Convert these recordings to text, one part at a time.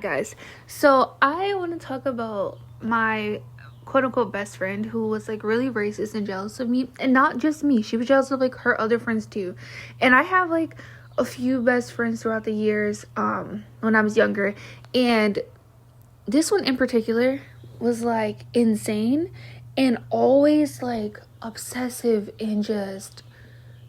guys. So I want to talk about my quote unquote best friend who was like really racist and jealous of me. And not just me, she was jealous of like her other friends too. And I have like a few best friends throughout the years when I was younger. And this one in particular was like insane and always like obsessive and just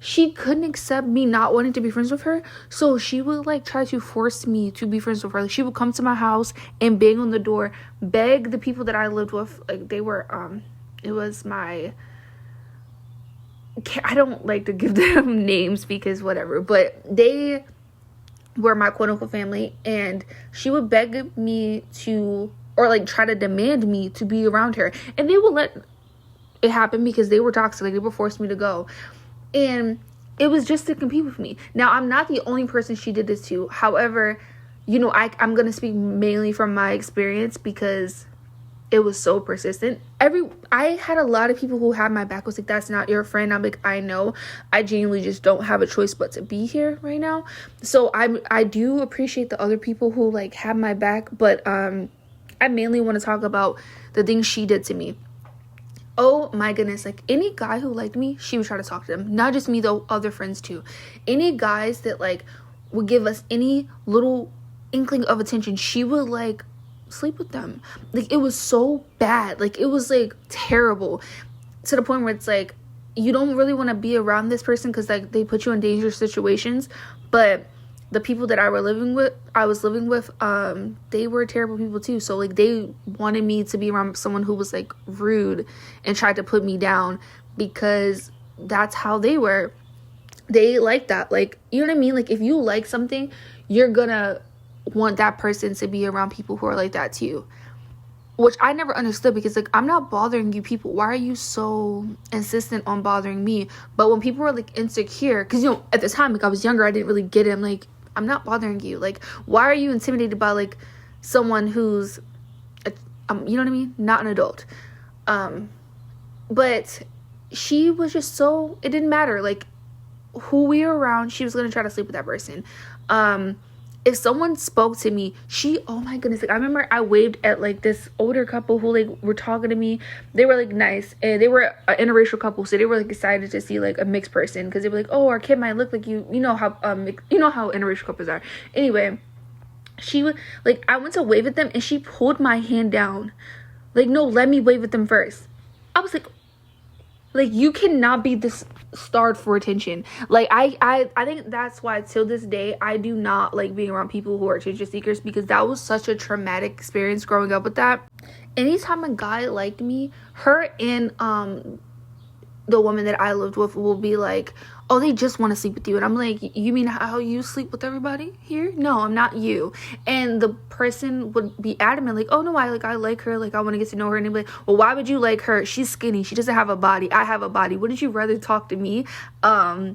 she couldn't accept me not wanting to be friends with her, so she would like try to force me to be friends with her. Like, she would come to my house and bang on the door, beg the people that I lived with, like they were it was my, I don't like to give them names because whatever, but they were my quote unquote family, and she would beg me to, or like try to demand me to be around her, and they would let it happen because they were toxic. Like, they would force me to go. And it was just to compete with me. Now, I'm not the only person she did this to. However, you know, I'm going to speak mainly from my experience because it was so persistent. I had a lot of people who had my back, was like, that's not your friend. I'm like, I know. I genuinely just don't have a choice but to be here right now. So I do appreciate the other people who like have my back. But I mainly want to talk about the things she did to me. Oh my goodness, like any guy who liked me, she would try to talk to them. Not just me though, other friends too. Any guys that like would give us any little inkling of attention, she would like sleep with them. Like, it was so bad. Like, it was like terrible, to the point where it's like you don't really want to be around this person because like they put you in dangerous situations. But the people that I was living with, they were terrible people too. So like they wanted me to be around someone who was like rude and tried to put me down because that's how they were. They like that. Like, you know what I mean? Like, if you like something, you're gonna want that person to be around people who are like that too. Which I never understood, because like, I'm not bothering you people. Why are you so insistent on bothering me? But when people were like insecure, because you know, at the time, like I was younger, I didn't really get it. I'm like, I'm not bothering you. Like, why are you intimidated by like someone who's you know what I mean, not an adult? But she was just so, it didn't matter like who we were around, she was gonna try to sleep with that person. If someone spoke to me, oh my goodness, like I remember I waved at like this older couple who like were talking to me. They were like nice, and they were an interracial couple, so they were like excited to see like a mixed person, because they were like, oh, our kid might look like you. You know how interracial couples are. Anyway, she would like, I went to wave at them and she pulled my hand down. Like, no, let me wave at them first. I was like, you cannot be this starved for attention. Like, I think that's why till this day I do not like being around people who are attention seekers, because that was such a traumatic experience growing up with that. Anytime a guy liked me, her and the woman that I lived with will be like, oh, they just want to sleep with you. And I'm like, you mean how you sleep with everybody here? No, I'm not you. And the person would be adamant, like, oh no, I like her, like I want to get to know her. And they'd be like, well, why would you like her? She's skinny, she doesn't have a body, I have a body. Wouldn't you rather talk to me? I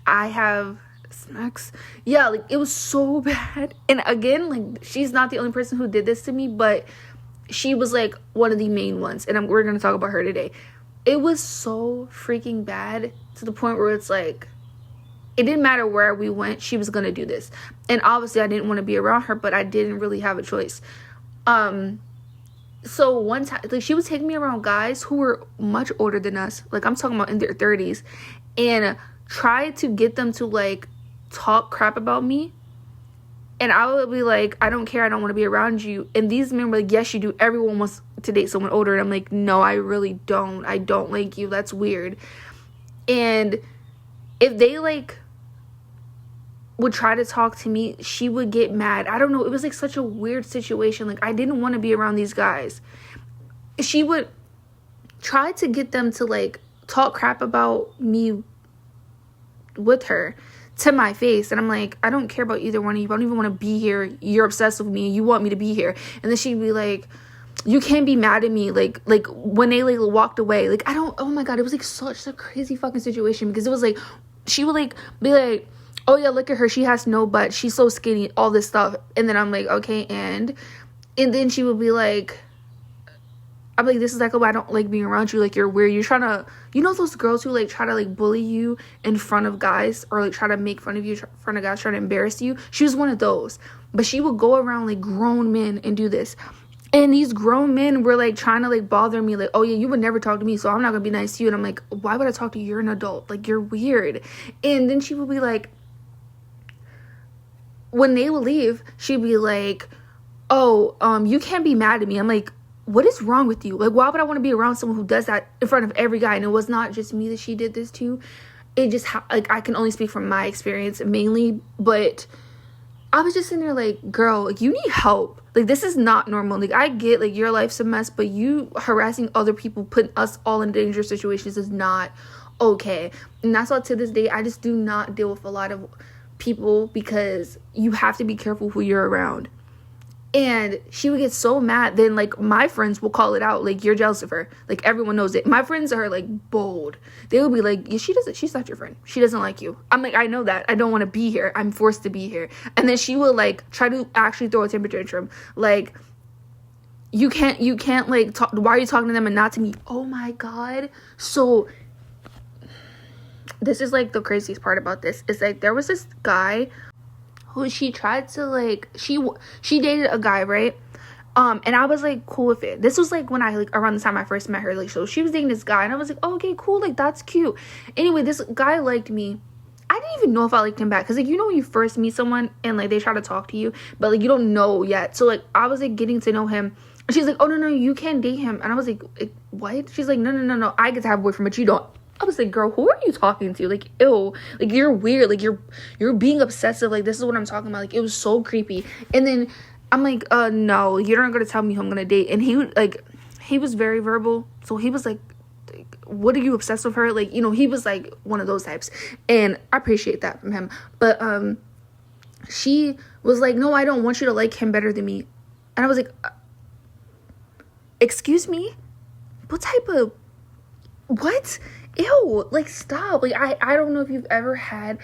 have snacks. Yeah, like, it was so bad. And again, like, she's not the only person who did this to me, but she was like one of the main ones, and we're gonna talk about her today. It was so freaking bad, to the point where it's like, it didn't matter where we went, she was gonna do this. And obviously I didn't want to be around her, but I didn't really have a choice. So one time, like, she was taking me around guys who were much older than us, like I'm talking about in their 30s, and tried to get them to like talk crap about me. And I would be like, I don't care, I don't want to be around you. And these men were like, yes, you do. Everyone wants to date someone older. And I'm like, no, I really don't. I don't like you. That's weird. And if they like would try to talk to me, she would get mad. I don't know. It was like such a weird situation. Like, I didn't want to be around these guys. She would try to get them to like talk crap about me with her to my face, and I'm like, I don't care about either one of you. I don't even want to be here. You're obsessed with me. You want me to be here. And then she'd be like, you can't be mad at me. Like when they like walked away, like, I don't, oh my god, it was like such a crazy fucking situation, because it was like, she would like be like, oh yeah, look at her, she has no butt, she's so skinny, all this stuff. And then I'm like, okay, and then she would be like, I'm like, this is like, oh, I don't like being around you. Like, you're weird. You're trying to, you know, those girls who like try to like bully you in front of guys, or like try to make fun of you in front of guys, trying to embarrass you. She was one of those. But she would go around like grown men and do this. And these grown men were like trying to like bother me, like, oh yeah, you would never talk to me, so I'm not gonna be nice to you. And I'm like, why would I talk to you? You're an adult. Like, you're weird. And then she would be like, when they would leave, she'd be like, oh, you can't be mad at me. I'm like, what is wrong with you? Like, why would I want to be around someone who does that in front of every guy? And it was not just me that she did this to. It just, like, I can only speak from my experience mainly, but I was just sitting there like, girl, like, you need help. Like, this is not normal. Like, I get, like, your life's a mess, but you harassing other people, putting us all in dangerous situations is not okay. And that's why to this day, I just do not deal with a lot of people, because you have to be careful who you're around. And she would get so mad. Then, like, my friends will call it out. Like, you're jealous of her. Like, everyone knows it. My friends are, like, bold. They will be like, yeah, she's not your friend. She doesn't like you. I'm like, I know that. I don't want to be here. I'm forced to be here. And then she will, like, try to actually throw a temper tantrum. Like, you can't, like, talk. Why are you talking to them and not to me? Oh, my God. So, this is, like, the craziest part about this. Is, like, there was this guy who she tried to, like, she dated a guy, right? And I was like, cool with it. This was like when I, like, around the time I first met her, like, so she was dating this guy, and I was like, oh, okay, cool, like, that's cute. Anyway, this guy liked me. I didn't even know if I liked him back, because, like, you know when you first meet someone and, like, they try to talk to you, but, like, you don't know yet. So, like, I was, like, getting to know him. She's like, oh, no, you can't date him. And I was like, what? She's like, no, I get to have a boyfriend, but you don't. I was like, girl, who are you talking to? Like, ew. Like, you're weird. Like, you're being obsessive. Like, this is what I'm talking about. Like, it was so creepy. And then I'm like, no, you're not going to tell me who I'm going to date. And he was very verbal. So he was like, what are you obsessed with her? Like, you know, he was like one of those types. And I appreciate that from him. But she was like, no, I don't want you to like him better than me. And I was like, excuse me? What type of, what? Ew, like, stop. Like, I don't know if you've ever had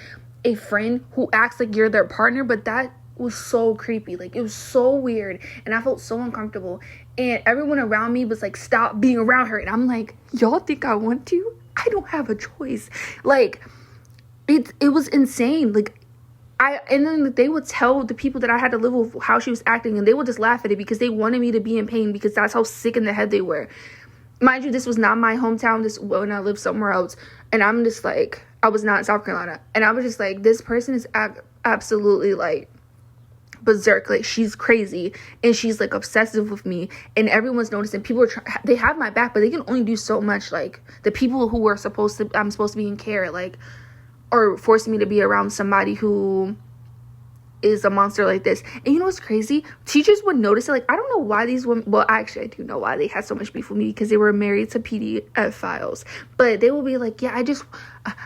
a friend who acts like you're their partner, but that was so creepy. Like, it was so weird, and I felt so uncomfortable, and everyone around me was like, stop being around her. And I'm like, y'all think I want to? I don't have a choice. Like, it was insane. Like, and then they would tell the people that I had to live with how she was acting, and they would just laugh at it because they wanted me to be in pain, because that's how sick in the head they were. Mind you, this was not my hometown. This when I lived somewhere else. And I'm just like, I was not in South Carolina. And I was just like, this person is absolutely, like, berserk. Like, she's crazy. And she's, like, obsessive with me. And everyone's noticing. People they have my back, but they can only do so much. Like, the people who I'm supposed to be in care, like, are forcing me to be around somebody who is a monster like this. And you know what's crazy? Teachers would notice it. Like, I don't know why these women, well, actually I do know why they had so much beef with me, because they were married to pedophiles. But they will be like, yeah,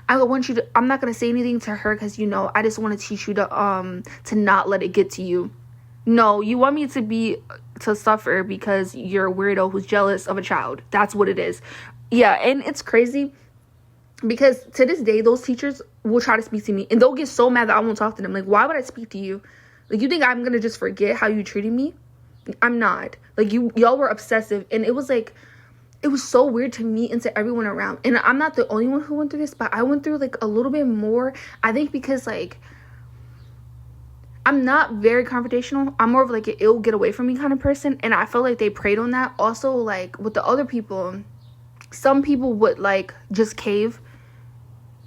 I want you to, I'm not gonna say anything to her, because, you know, I just want to teach you to not let it get to you. No, you want me to suffer because you're a weirdo who's jealous of a child. That's what it is. Yeah. And it's crazy, because to this day, those teachers will try to speak to me, and they'll get so mad that I won't talk to them. Like, why would I speak to you? Like, you think I'm gonna just forget how you treated me? I'm not. Like, y'all were obsessive, and it was like, it was so weird to me and to everyone around. And I'm not the only one who went through this, but I went through, like, a little bit more. I think because, like, I'm not very confrontational. I'm more of, like, an it'll get away from me kind of person, and I feel like they preyed on that. Also, like, with the other people, some people would, like, just cave.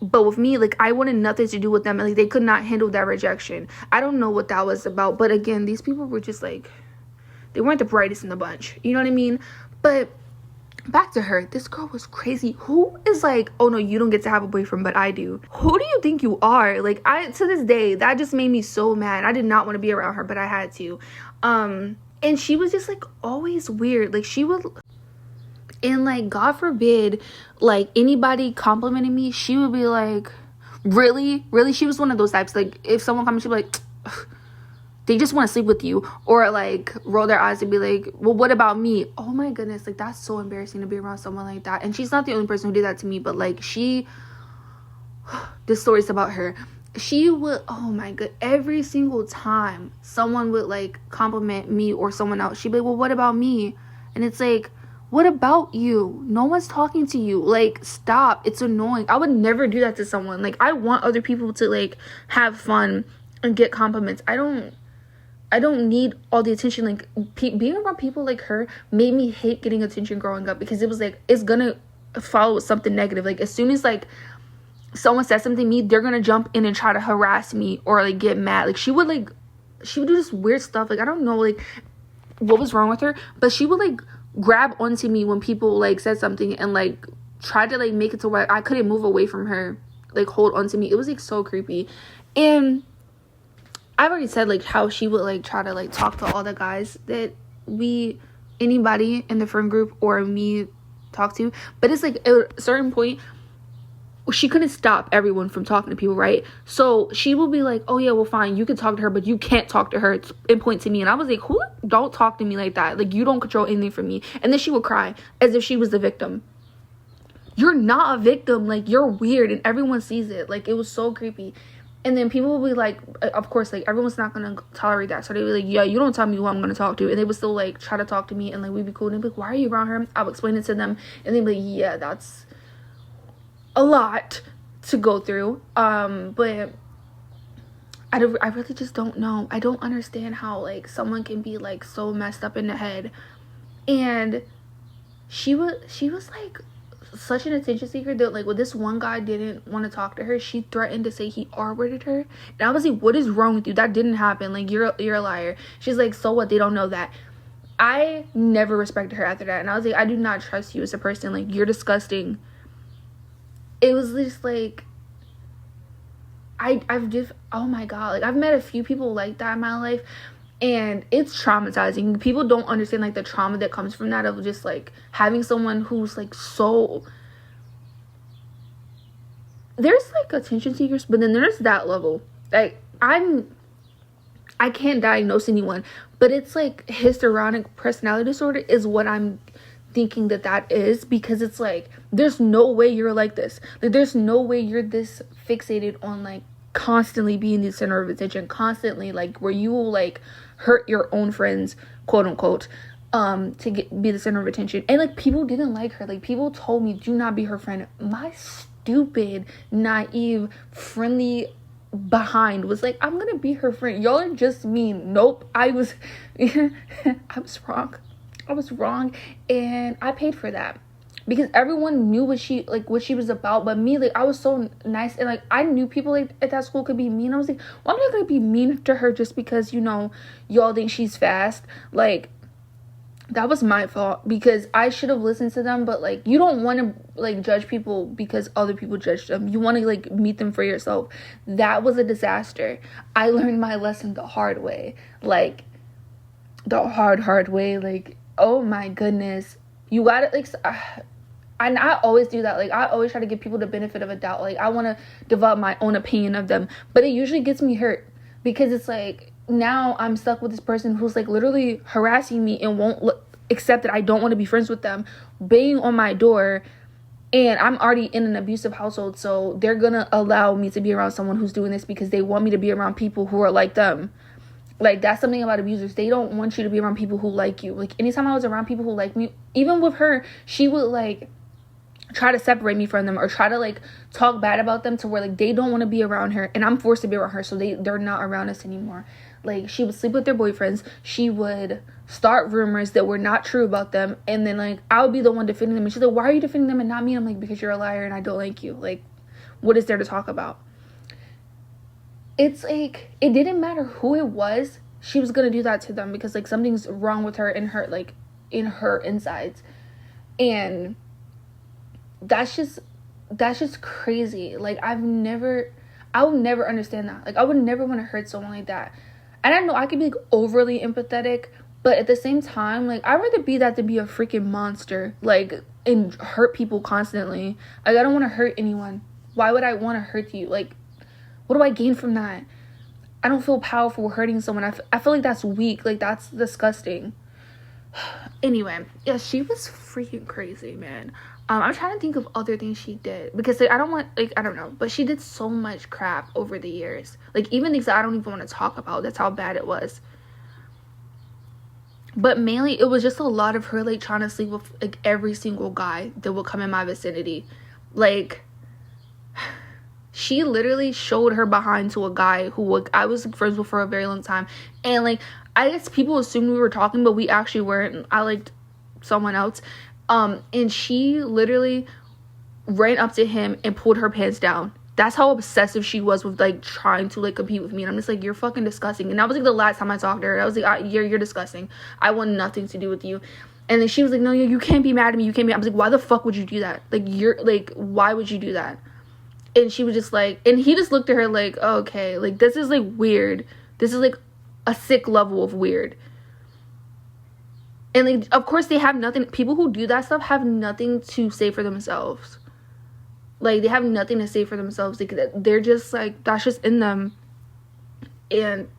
But with me, like, I wanted nothing to do with them. And, like, they could not handle that rejection. I don't know what that was about. But, again, these people were just, like, they weren't the brightest in the bunch. You know what I mean? But back to her. This girl was crazy. Who is like, oh, no, you don't get to have a boyfriend, but I do. Who do you think you are? Like, to this day, that just made me so mad. I did not want to be around her, but I had to. And she was just, like, always weird. Like, she would... And, like, God forbid, like, anybody complimenting me, she would be like, really? She was one of those types. Like, if someone comments, she'd be like, ugh, they just want to sleep with you. Or, like, roll their eyes and be like, well, what about me? Oh, my goodness. Like, that's so embarrassing to be around someone like that. And she's not the only person who did that to me. But, like, this story's about her. She would, oh, my God. Every single time someone would, like, compliment me or someone else, she'd be like, well, what about me? And it's like, what about you? No one's talking to you. Like, stop. It's annoying. I would never do that to someone. Like, I want other people to, like, have fun and get compliments. I don't need all the attention. Like, being around people like her made me hate getting attention growing up, because it was like, it's gonna follow with something negative. Like, as soon as, like, someone says something to me, they're gonna jump in and try to harass me or, like, get mad. Like, she would do this weird stuff. Like, I don't know, like, what was wrong with her, but she would, like, grab onto me when people, like, said something and, like, try to, like, make it to where I couldn't move away from her, like, hold onto me. It was, like, so creepy. And I've already said, like, how she would, like, try to, like, talk to all the guys that anybody in the friend group or me talk to. But it's, like, at a certain point, she couldn't stop everyone from talking to people, right? So she will be like, oh yeah, well, fine, you can talk to her, but you can't talk to her, and point to me. And I was like, who? Don't talk to me like that. Like, you don't control anything from me. And then she would cry as if she was the victim. You're not a victim. Like, you're weird, and everyone sees it. Like, it was so creepy. And then people will be like, of course, like, everyone's not gonna tolerate that. So they be like, yeah, you don't tell me who I'm gonna talk to. And they would still, like, try to talk to me, and, like, we'd be cool. And they'd be like, why are you around her? I would explain it to them, and they'd be like, yeah, that's a lot to go through. But I really just don't know. I don't understand how, like, someone can be, like, so messed up in the head. And she was like such an attention seeker that, like, when this one guy didn't want to talk to her, she threatened to say he R-worded her. And I was like, what is wrong with you? That didn't happen. Like, you're a liar. She's like, so what? They don't know that. I never respected her after that. And I was like, I do not trust you as a person. Like, you're disgusting. It was just like, I've just, oh my god, like, I've met a few people like that in my life, and it's traumatizing. People don't understand, like, the trauma that comes from that, of just, like, having someone who's, like, so, there's, like, attention seekers, but then there's that level. Like, I can't diagnose anyone, but it's, like, histrionic personality disorder is what I'm thinking that is, because it's like, there's no way you're like this. Like, there's no way you're this fixated on, like, constantly being the center of attention, constantly, like, where you will, like, hurt your own friends, quote unquote, to be the center of attention. And, like, people didn't like her. Like, people told me, do not be her friend. My stupid, naive, friendly behind was like, I'm gonna be her friend. Y'all are just mean. Nope. I was wrong. I was wrong, and I paid for that, because everyone knew what she was about. But me, like, I was so nice, and, like, I knew people, like, at that school could be mean. I was like, well, I'm not gonna be mean to her just because, you know, y'all think she's fast. Like, that was my fault, because I should have listened to them. But, like, you don't want to, like, judge people because other people judge them. You want to, like, meet them for yourself. That was a disaster. I learned my lesson the hard way, like, the hard way. Like, oh my goodness, you gotta, like, and I always do that. Like, I always try to give people the benefit of a doubt. Like, I want to develop my own opinion of them, but it usually gets me hurt, because it's like, now I'm stuck with this person who's, like, literally harassing me and won't accept that I don't want to be friends with them, banging on my door, and I'm already in an abusive household, so they're gonna allow me to be around someone who's doing this because they want me to be around people who are like them. Like, that's something about abusers. They don't want you to be around people who like you. Like, anytime I was around people who like me, even with her, she would, like, try to separate me from them, or try to, like, talk bad about them to where, like, they don't want to be around her, and I'm forced to be around her, so they're not around us anymore. Like, she would sleep with their boyfriends. She would start rumors that were not true about them, and then, like, I would be the one defending them, and she's like, why are you defending them and not me? I'm like, because you're a liar and I don't like you. Like, what is there to talk about? It's like, it didn't matter who it was, she was gonna do that to them, because, like, something's wrong with her in her, like, in her insides. And that's just crazy. Like, I would never understand that. Like, I would never want to hurt someone like that. And I know I could be, like, overly empathetic, but at the same time, like, I'd rather be that than be a freaking monster, like, and hurt people constantly. Like, I don't want to hurt anyone. Why would I want to hurt you? Like, what do I gain from that? I don't feel powerful hurting someone. I feel like that's weak. Like, that's disgusting. Anyway, yeah, she was freaking crazy, man. I'm trying to think of other things she did, because, like, I don't want, like, I don't know, but she did so much crap over the years. Like, even things that I don't even want to talk about. That's how bad it was. But mainly it was just a lot of her like trying to sleep with like every single guy that would come in my vicinity. Like, she literally showed her behind to a guy who I was friends with for a very long time. And like, I guess people assumed we were talking, but we actually weren't. I liked someone else. And she literally ran up to him and pulled her pants down. That's how obsessive she was with like trying to like compete with me. And I'm just like, you're fucking disgusting. And that was like the last time I talked to her. I was like, you're disgusting. I want nothing to do with you. And then she was like, no, you can't be mad at me. You can't be. I was like, why the fuck would you do that? Like, you're like, why would you do that? And she was just like, and he just looked at her like, oh, okay, like, this is like weird. This is like a sick level of weird. And like, of course they have nothing. People who do that stuff have nothing to say for themselves. Like, they have nothing to say for themselves. Like, they're just like, that's just in them. And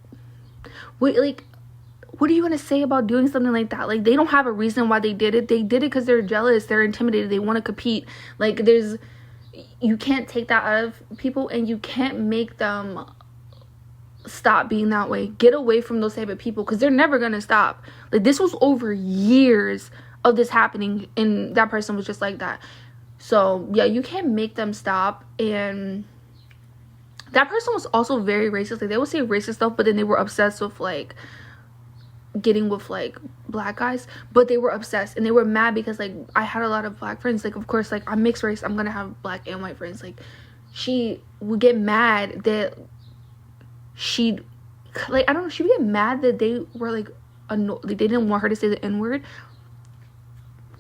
what are you going to say about doing something like that? Like, they don't have a reason why they did it. They did it because they're jealous. They're intimidated. They want to compete. Like, you can't take that out of people, and you can't make them stop being that way. Get away from those type of people, because they're never going to stop. Like, this was over years of this happening, and that person was just like that. So, yeah, you can't make them stop. And that person was also very racist. Like, they would say racist stuff, but then they were obsessed with, like, getting with, like, black guys. But they were obsessed, and they were mad because, like, I had a lot of black friends. Like, of course, like, I'm mixed race. I'm gonna have black and white friends. Like, she would get mad that she would get mad that they were, like, annoyed. Like, they didn't want her to say the N-word.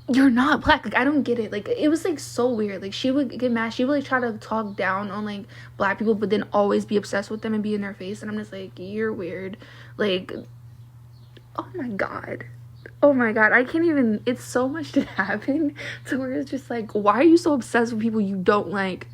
You're not black. Like, I don't get it. Like, it was, like, so weird. Like, she would get mad. She would, like, try to talk down on, like, black people, but then always be obsessed with them and be in their face. And I'm just like, you're weird. Like, oh my god. I can't even. It's so much to happen to where it's just like, why are you so obsessed with people you don't like?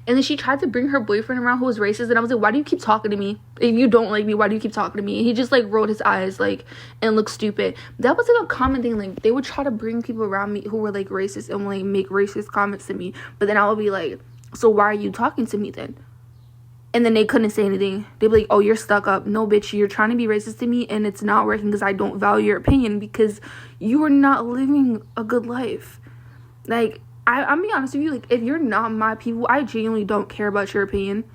And then she tried to bring her boyfriend around who was racist, and I was like, why do you keep talking to me? If you don't like me, why do you keep talking to me? And he just, like, rolled his eyes, like, and looked stupid. That was, like, a common thing. Like, they would try to bring people around me who were, like, racist and, like, make racist comments to me. But then I would be like, so why are you talking to me then? And then they couldn't say anything. They'd be like, oh, you're stuck up. No, bitch, you're trying to be racist to me, and it's not working because I don't value your opinion, because you are not living a good life. Like, I'm being honest with you, like, if you're not my people, I genuinely don't care about your opinion.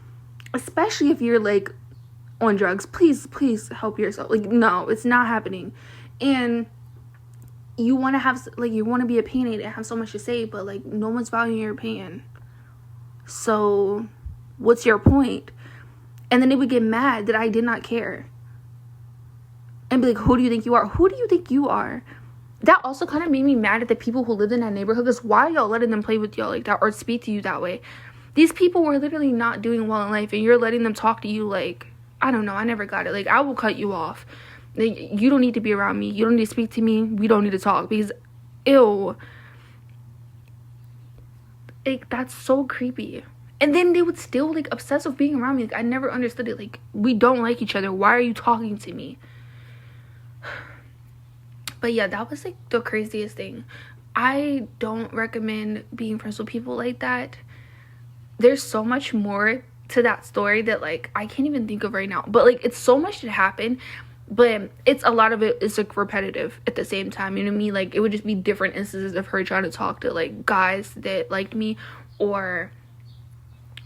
Especially if you're, like, on drugs. Please help yourself. Like, no, it's not happening. And you want to have, like, you want to be opinionated and have so much to say, but, like, no one's valuing your opinion. So, what's your point? And then they would get mad that I did not care. And be like, who do you think you are? Who do you think you are? That also kind of made me mad at the people who lived in that neighborhood, because why are y'all letting them play with y'all like that or speak to you that way? These people were literally not doing well in life, and you're letting them talk to you like, I don't know, I never got it. Like, I will cut you off. Like, you don't need to be around me. You don't need to speak to me. We don't need to talk, because, ew. Like, that's so creepy. And then they would still, like, obsess with being around me. Like, I never understood it. Like, we don't like each other. Why are you talking to me? But yeah, that was, like, the craziest thing. I don't recommend being friends with people like that. There's so much more to that story that, like, I can't even think of right now. But, like, it's so much that happened. But it's a lot of it is, like, repetitive at the same time. You know what I mean? Like, it would just be different instances of her trying to talk to, like, guys that liked me, or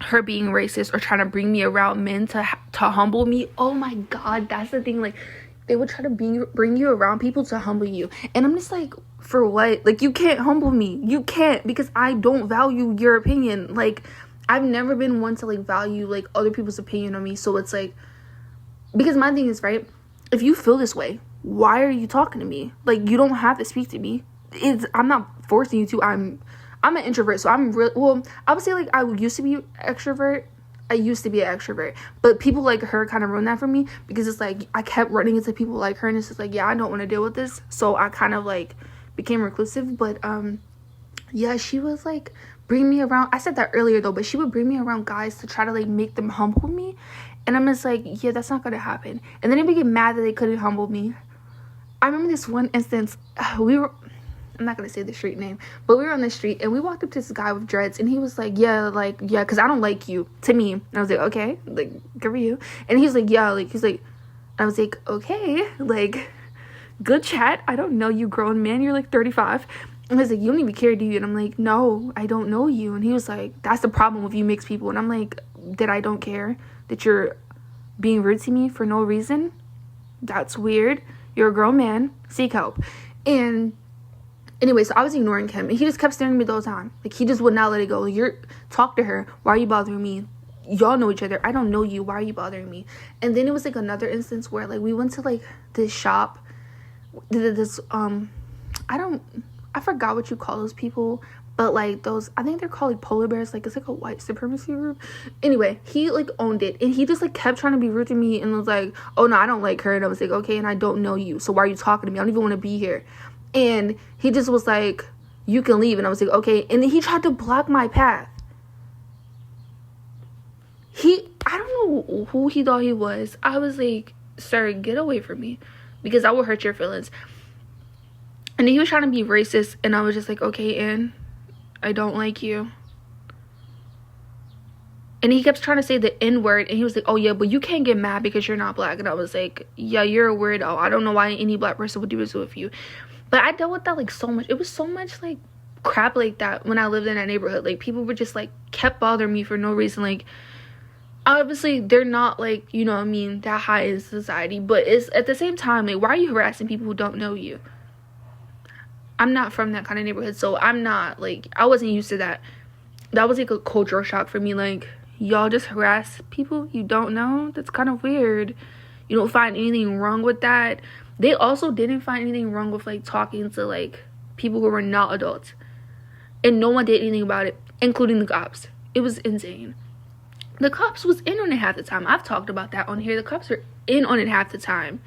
her being racist, or trying to bring me around men to humble me. Oh my god, that's the thing. Like, they would try to bring you around people to humble you, and I'm just like, for what? Like, you can't humble me. You can't, because I don't value your opinion. Like, I've never been one to, like, value, like, other people's opinion on me. So it's like, because my thing is, right, if you feel this way, why are you talking to me? Like, you don't have to speak to me. I'm not forcing you to. I'm an introvert, so I'm real. Well, I would say, like, I used to be extrovert. I used to be an extrovert, but people like her kind of ruined that for me, because it's like I kept running into people like her, and it's just like, yeah, I don't want to deal with this. So I kind of, like, became reclusive. But yeah, she was like bring me around. I said that earlier though, but she would bring me around guys to try to, like, make them humble me, and I'm just like, yeah, that's not gonna happen. And then they would get mad that they couldn't humble me. I remember this one instance. I'm not gonna say the street name, but we were on the street, and we walked up to this guy with dreads, and he was like, yeah, because I don't like you, to me. And I was like, okay, like, good for you. And he's like, yeah, like, he's like, I was like, okay, like, good chat. I don't know you, grown man. You're like 35. And I was like, you don't even care, do you? And I'm like, no, I don't know you. And he was like, that's the problem with you mixed people. And I'm like, that I don't care? That you're being rude to me for no reason? That's weird. You're a grown man. Seek help. And anyway, so I was ignoring him. And he just kept staring at me the whole time. Like, he just would not let it go. Like, talk to her. Why are you bothering me? Y'all know each other. I don't know you. Why are you bothering me? And then it was like another instance where, like, we went to like this shop. This I forgot what you call those people, but like those, I think they're called like polar bears. Like, it's like a white supremacy group. Anyway, he like owned it, and he just like kept trying to be rude to me and was like, oh no, I don't like her. And I was like, okay, and I don't know you, so why are you talking to me? I don't even want to be here. And he just was like, you can leave. And I was like, okay. And then he tried to block my path. I don't know who he thought he was. I was like, sir, get away from me, because I will hurt your feelings. And he was trying to be racist, and I was just like, okay, and I don't like you. And he kept trying to say the N-word, and he was like, oh yeah, but you can't get mad because you're not black. And I was like, yeah, you're a weirdo. I don't know why any black person would do this with you. But I dealt with that like so much. It was so much like crap like that when I lived in that neighborhood. Like, people were just like kept bothering me for no reason. Like, obviously they're not like, you know what I mean, that high in society, but it's at the same time, like, why are you harassing people who don't know you? I'm not from that kind of neighborhood, so I'm not like, I wasn't used to that. That was like a cultural shock for me. Like, y'all just harass people you don't know? That's kind of weird. You don't find anything wrong with that. They also didn't find anything wrong with like talking to like people who were not adults, and no one did anything about it, including the cops. It was insane. The cops was in on it half the time. I've talked about that on here. The cops are in on it half the time.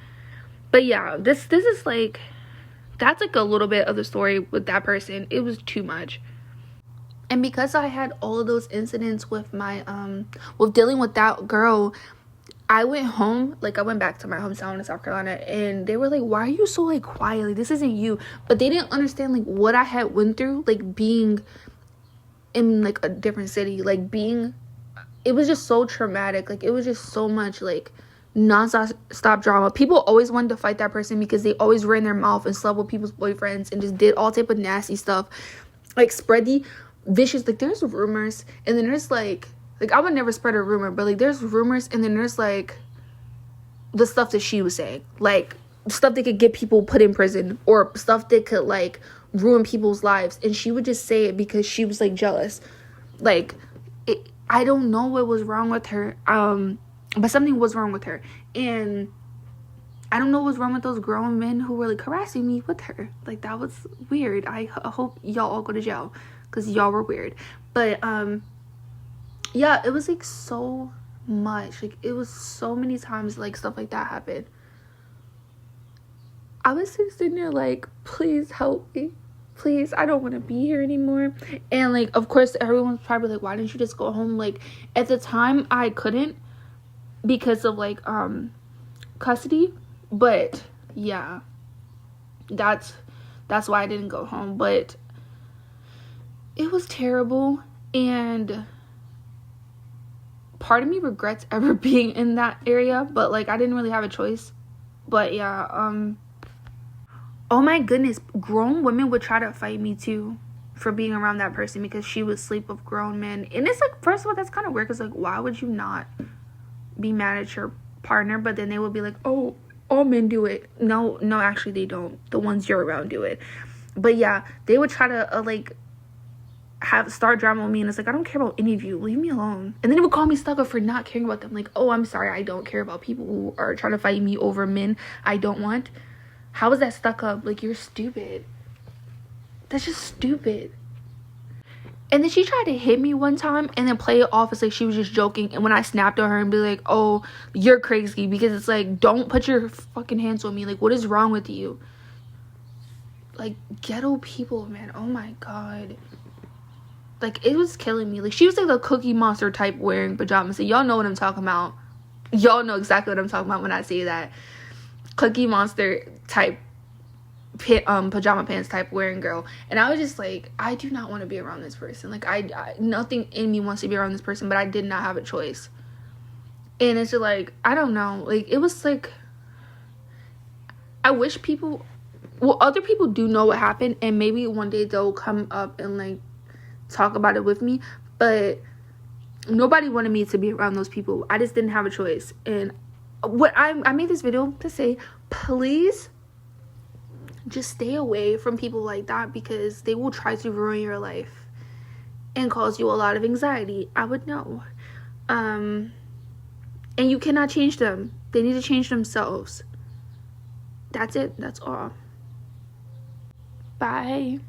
But yeah, this is like, that's like a little bit of the story with that person. It was too much. And because I had all of those incidents with my with dealing with that girl, I went home, like I went back to my hometown in South Carolina, and they were like, why are you so like quiet? Like, this isn't you. But they didn't understand like what I had went through, like being in like a different city, like being, it was just so traumatic. Like, it was just so much like non-stop drama. People always wanted to fight that person because they always ran their mouth and slept with people's boyfriends and just did all type of nasty stuff, like spread the vicious, like there's rumors, and then there's like I would never spread a rumor, but like there's rumors, and then there's like the stuff that she was saying, like stuff that could get people put in prison, or stuff that could like ruin people's lives, and she would just say it because she was like jealous. Like, I don't know what was wrong with her, but something was wrong with her, and I don't know what was wrong with those grown men who were like harassing me with her. Like, that was weird. I hope y'all all go to jail because y'all were weird. But yeah, it was like so much, like it was so many times like stuff like that happened. I was just sitting there like, please help me, please, I don't want to be here anymore. And like, of course, everyone's probably like, why didn't you just go home? Like, at the time I couldn't because of like custody, but yeah, that's why I didn't go home. But it was terrible, and part of me regrets ever being in that area, but like I didn't really have a choice. But yeah, oh my goodness, grown women would try to fight me too for being around that person because she would sleep with grown men. And it's like, first of all, that's kind of weird because like, why would you not be mad at your partner? But then they would be like, oh, all men do it. No, actually they don't. The ones you're around do it. But yeah, they would try to like start drama with me, and it's like, I don't care about any of you, leave me alone. And then they would call me stuck up for not caring about them. Like, oh, I'm sorry, I don't care about people who are trying to fight me over men I don't want. How is that stuck up? Like, you're stupid. That's just stupid. And then she tried to hit me one time and then play it off as like she was just joking. And when I snapped at her and be like, oh, you're crazy, because it's like, don't put your fucking hands on me. Like, what is wrong with you? Like, ghetto people, man. Oh my god. Like, it was killing me. Like, she was like the Cookie Monster type wearing pajamas. So y'all know what I'm talking about. Y'all know exactly what I'm talking about when I say that. Cookie Monster type pajama pants type wearing girl. And I was just like, I do not want to be around this person. Like, I nothing in me wants to be around this person, but I did not have a choice. And it's just like, I don't know. Like, it was like I wish people, well, other people do know what happened, and maybe one day they'll come up and like talk about it with me, but nobody wanted me to be around those people. I just didn't have a choice. And what I made this video to say, please just stay away from people like that, because they will try to ruin your life and cause you a lot of anxiety. I would know. And you cannot change them. They need to change themselves. That's it. That's all. Bye.